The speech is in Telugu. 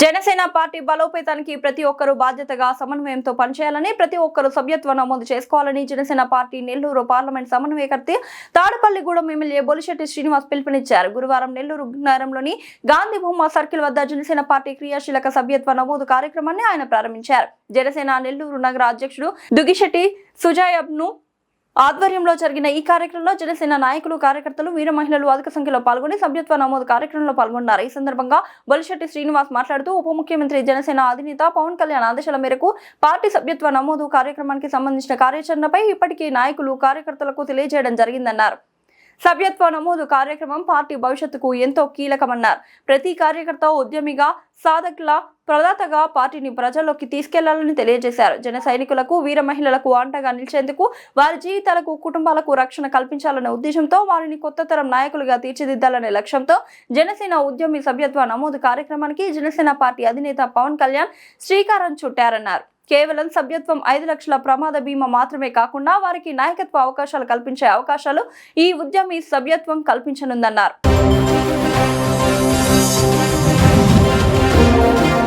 జనసేన పార్టీ బలోపేతానికి ప్రతి ఒక్కరూ బాధ్యతగా సమన్వయంతో పనిచేయాలని, ప్రతి ఒక్కరూ సభ్యత్వ నమోదు చేసుకోవాలని జనసేన పార్టీ నెల్లూరు పార్లమెంట్ సమన్వయకర్త తాడపల్లిగూడెం ఎమ్మెల్యే బొలిశెట్టి శ్రీనివాస్ పిలుపునిచ్చారు. గురువారం నెల్లూరు నగరంలోని గాంధీ బొమ్మ సర్కిల్ వద్ద జనసేన పార్టీ క్రియాశీలక సభ్యత్వ నమోదు కార్యక్రమాన్ని ఆయన ప్రారంభించారు. జనసేన నెల్లూరు నగర అధ్యక్షుడు దుగిశెట్టి సుజాయబ్ను ఆధ్వర్యంలో జరిగిన ఈ కార్యక్రమంలో జనసేన నాయకులు, కార్యకర్తలు, వీర మహిళలు అధిక సంఖ్యలో పాల్గొని సభ్యత్వ నమోదు కార్యక్రమంలో పాల్గొన్నారు. ఈ సందర్భంగా బొలిశెట్టి శ్రీనివాస్ మాట్లాడుతూ ఉప ముఖ్యమంత్రి జనసేన అధినేత పవన్ కళ్యాణ్ ఆదేశాల మేరకు పార్టీ సభ్యత్వ నమోదు కార్యక్రమానికి సంబంధించిన కార్యాచరణపై ఇప్పటికీ నాయకులు, కార్యకర్తలకు తెలియజేయడం జరిగిందన్నారు. సభ్యత్వ నమోదు కార్యక్రమం పార్టీ భవిష్యత్తుకు ఎంతో కీలకమన్నారు. ప్రతి కార్యకర్త ఉద్యమిగా, సాధకుల ప్రదాతగా పార్టీని ప్రజల్లోకి తీసుకెళ్లాలని తెలియజేశారు. జన సైనికులకు, వీర మహిళలకు అండగా నిలిచేందుకు, వారి జీవితాలకు, కుటుంబాలకు రక్షణ కల్పించాలనే ఉద్దేశంతో వారిని కొత్త తరం నాయకులుగా తీర్చిదిద్దాలనే లక్ష్యంతో జనసేన ఉద్యమి సభ్యత్వ నమోదు కార్యక్రమానికి జనసేన పార్టీ అధినేత పవన్ కళ్యాణ్ శ్రీకారం చుట్టారన్నారు. కేవలం సభ్యత్వం 5 లక్షల ప్రమాద బీమా మాత్రమే కాకుండా వారికి నాయకత్వ అవకాశాలు కల్పించే అవకాశాలు ఈ ఉద్యమి సభ్యత్వం కల్పించనుందన్నారు.